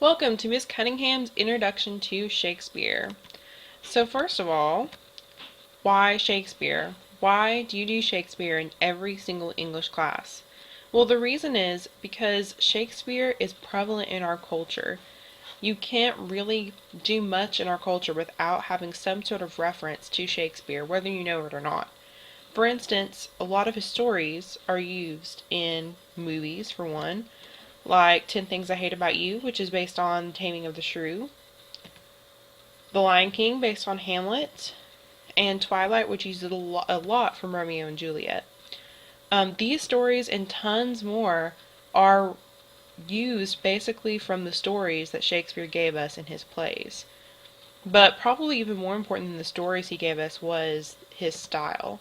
Welcome to Miss Cunningham's Introduction to Shakespeare. So first of all, why Shakespeare? Why do you do Shakespeare in every single English class? Well, the reason is because Shakespeare is prevalent in our culture. You can't really do much in our culture without having some sort of reference to Shakespeare, whether you know it or not. For instance, a lot of his stories are used in movies, for one, like 10 Things I Hate About You, which is based on Taming of the Shrew, The Lion King, based on Hamlet, and Twilight, which uses a lot from Romeo and Juliet. These stories and tons more are used basically from the stories that Shakespeare gave us in his plays. But probably even more important than the stories he gave us was his style.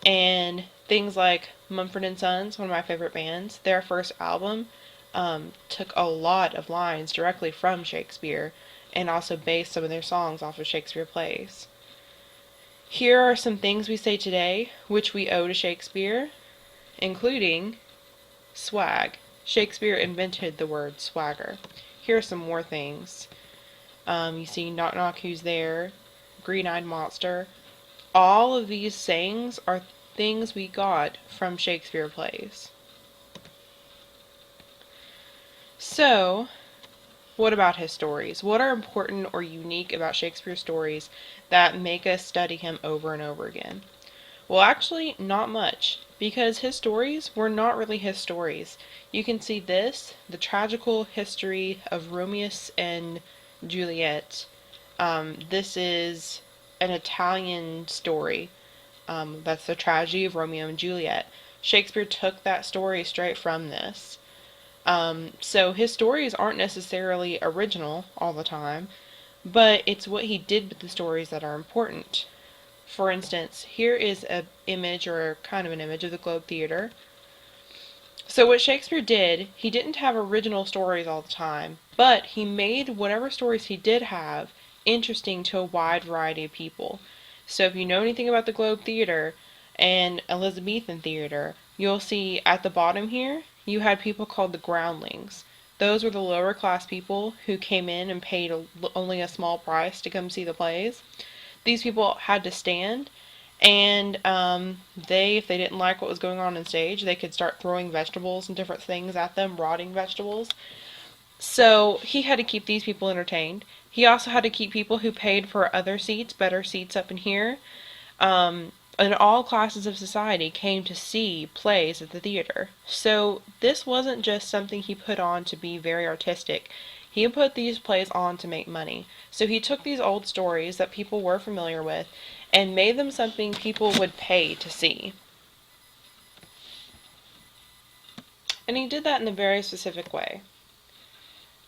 And things like Mumford & Sons, one of my favorite bands, their first album took a lot of lines directly from Shakespeare and also based some of their songs off of Shakespeare plays. Here are some things we say today which we owe to Shakespeare, including swag. Shakespeare invented the word swagger. Here are some more things. You see knock knock, who's there, green-eyed monster. All of these sayings are things we got from Shakespeare plays. So, what about his stories? What are important or unique about Shakespeare's stories that make us study him over and over again? Well, actually, not much, because his stories were not really his stories. You can see this, the tragical history of Romeo and Juliet. This is an Italian story. That's the tragedy of Romeo and Juliet. Shakespeare took that story straight from this. So his stories aren't necessarily original all the time, but it's what he did with the stories that are important. For instance, here is an image, or kind of an image, of the Globe Theatre. So what Shakespeare did, he didn't have original stories all the time, but he made whatever stories he did have interesting to a wide variety of people. So if you know anything about the Globe Theatre and Elizabethan theatre, you'll see at the bottom here, you had people called the groundlings. Those were the lower class people who came in and paid only a small price to come see the plays. These people had to stand, and if they didn't like what was going on stage, they could start throwing vegetables and different things at them, rotting vegetables. So he had to keep these people entertained. He also had to keep people who paid for other seats, better seats up in here. And all classes of society came to see plays at the theater. So this wasn't just something he put on to be very artistic. He put these plays on to make money. So he took these old stories that people were familiar with and made them something people would pay to see. And he did that in a very specific way.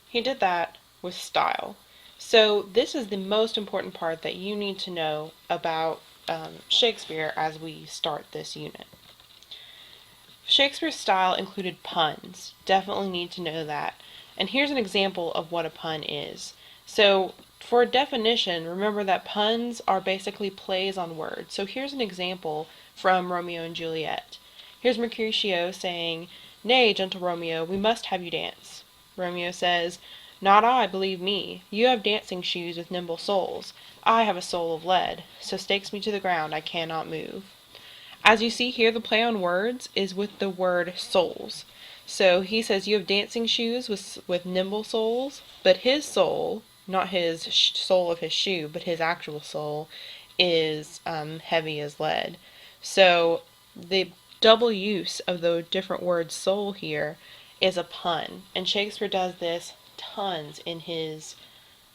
He did that with style. So this is the most important part that you need to know about Shakespeare as we start this unit. Shakespeare's style included puns. Definitely need to know that. And here's an example of what a pun is. So for a definition, remember that puns are basically plays on words. So here's an example from Romeo and Juliet. Here's Mercutio saying, "Nay, gentle Romeo, we must have you dance." Romeo says, "Not I, believe me. You have dancing shoes with nimble soles. I have a soul of lead, so stakes me to the ground, I cannot move." As you see here, the play on words is with the word soles. So he says you have dancing shoes with nimble soles, but his soul, not his sole of his shoe, but his actual soul, is heavy as lead. So the double use of the different word soul here is a pun, and Shakespeare does this tons in his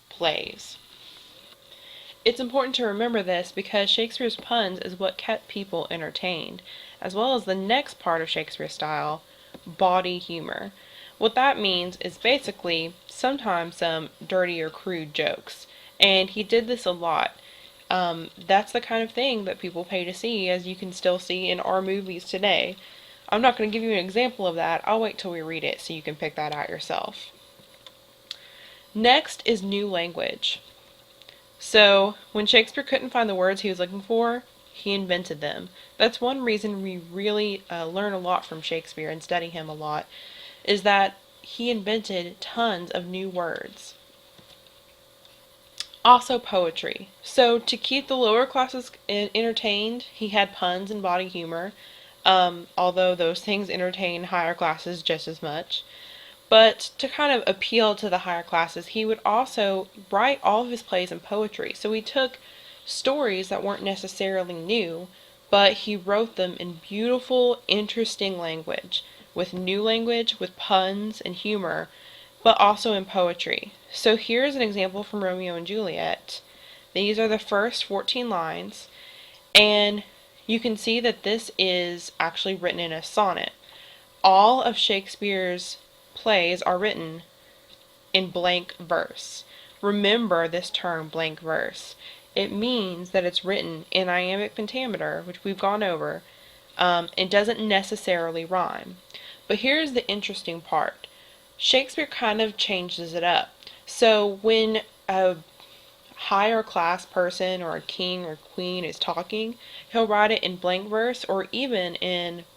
plays. It's important to remember this because Shakespeare's puns is what kept people entertained, as well as the next part of Shakespeare's style, bawdy humor. What that means is basically sometimes some dirty or crude jokes, and he did this a lot. That's the kind of thing that people pay to see, as you can still see in our movies today. I'm not going to give you an example of that. I'll wait till we read it so you can pick that out yourself. Next is new language. So, when Shakespeare couldn't find the words he was looking for, he invented them. That's one reason we really learn a lot from Shakespeare and study him a lot, is that he invented tons of new words. Also poetry. So to keep the lower classes entertained, he had puns and body humor, although those things entertain higher classes just as much. But to kind of appeal to the higher classes, he would also write all of his plays in poetry. So he took stories that weren't necessarily new, but he wrote them in beautiful, interesting language, with new language, with puns and humor, but also in poetry. So here's an example from Romeo and Juliet. These are the first 14 lines, and you can see that this is actually written in a sonnet. All of Shakespeare's plays are written in blank verse. Remember this term, blank verse. It means that it's written in iambic pentameter, which we've gone over. It doesn't necessarily rhyme. But here's the interesting part. Shakespeare kind of changes it up. So when a higher class person or a king or queen is talking, he'll write it in blank verse or even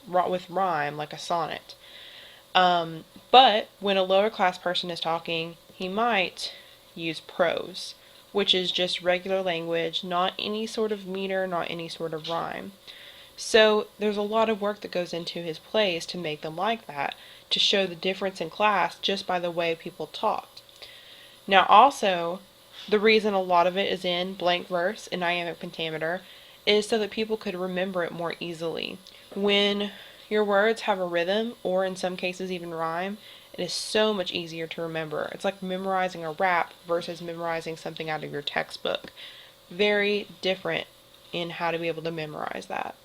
with rhyme like a sonnet. But when a lower class person is talking, he might use prose, which is just regular language, not any sort of meter, not any sort of rhyme. So there's a lot of work that goes into his plays to make them like that, to show the difference in class just by the way people talked. Now also, the reason a lot of it is in blank verse in iambic pentameter is so that people could remember it more easily. When your words have a rhythm, or in some cases even rhyme, it is so much easier to remember. It's like memorizing a rap versus memorizing something out of your textbook. Very different in how to be able to memorize that.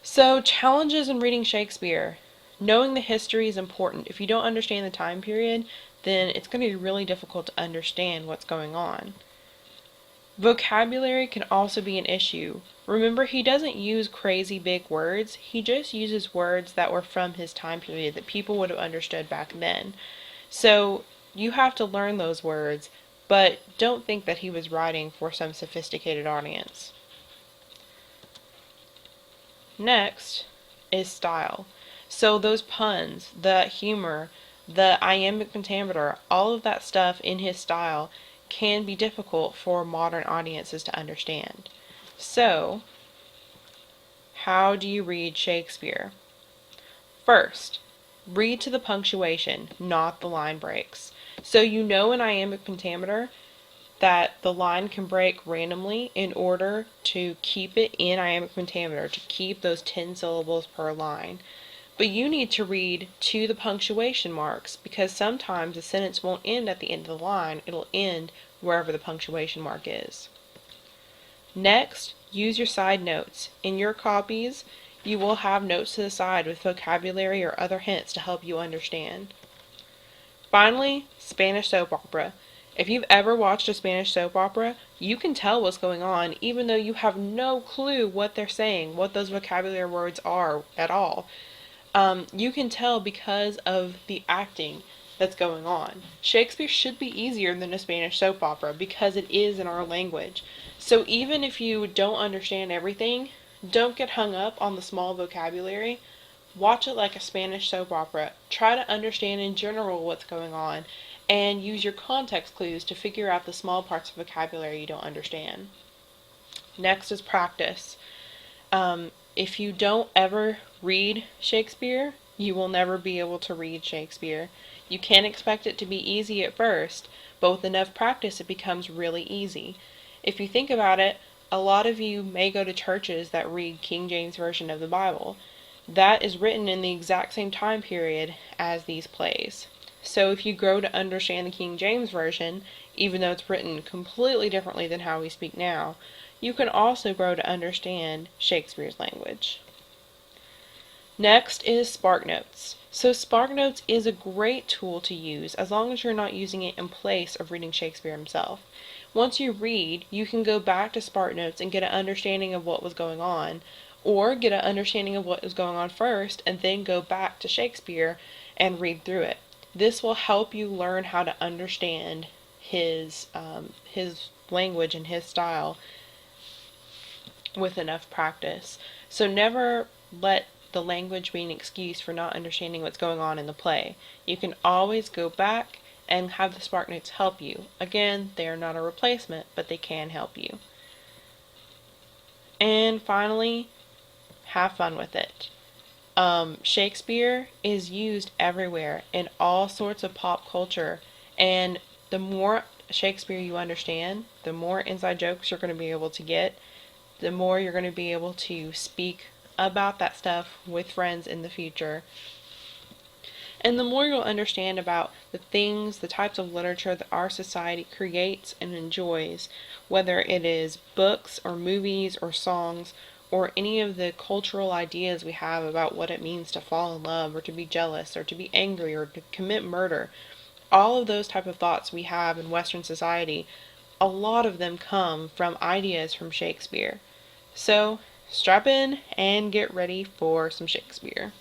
So, challenges in reading Shakespeare. Knowing the history is important. If you don't understand the time period, then it's going to be really difficult to understand what's going on. Vocabulary can also be an issue. Remember, he doesn't use crazy big words. He just uses words that were from his time period that people would have understood back then. So you have to learn those words, but don't think that he was writing for some sophisticated audience. Next is style. So those puns, the humor, the iambic pentameter, all of that stuff in his style can be difficult for modern audiences to understand. So, how do you read Shakespeare? First, read to the punctuation, not the line breaks. So you know in iambic pentameter that the line can break randomly in order to keep it in iambic pentameter, to keep those 10 syllables per line. But you need to read to the punctuation marks, because sometimes the sentence won't end at the end of the line, it'll end wherever the punctuation mark is. Next, use your side notes. In your copies, you will have notes to the side with vocabulary or other hints to help you understand. Finally, Spanish soap opera. If you've ever watched a Spanish soap opera, you can tell what's going on even though you have no clue what they're saying, what those vocabulary words are at all. You can tell because of the acting that's going on. Shakespeare should be easier than a Spanish soap opera because it is in our language. So even if you don't understand everything, don't get hung up on the small vocabulary. Watch it like a Spanish soap opera. Try to understand in general what's going on and use your context clues to figure out the small parts of vocabulary you don't understand. Next is practice. If you don't ever read Shakespeare, you will never be able to read Shakespeare. You can't expect it to be easy at first, but with enough practice it becomes really easy. If you think about it, a lot of you may go to churches that read King James Version of the Bible. That is written in the exact same time period as these plays. So if you grow to understand the King James Version, even though it's written completely differently than how we speak now, you can also grow to understand Shakespeare's language. Next is SparkNotes. So SparkNotes is a great tool to use as long as you're not using it in place of reading Shakespeare himself. Once you read, you can go back to SparkNotes and get an understanding of what was going on, or get an understanding of what was going on first and then go back to Shakespeare and read through it. This will help you learn how to understand his language and his style with enough practice. So never let the language being an excuse for not understanding what's going on in the play. You can always go back and have the Spark Notes help you. Again, they are not a replacement, but they can help you. And finally, have fun with it. Shakespeare is used everywhere in all sorts of pop culture, and the more Shakespeare you understand, the more inside jokes you're going to be able to get, the more you're going to be able to speak about that stuff with friends in the future. And the more you'll understand about the things, the types of literature that our society creates and enjoys, whether it is books or movies or songs or any of the cultural ideas we have about what it means to fall in love or to be jealous or to be angry or to commit murder, all of those type of thoughts we have in Western society, a lot of them come from ideas from Shakespeare. So strap in and get ready for some Shakespeare.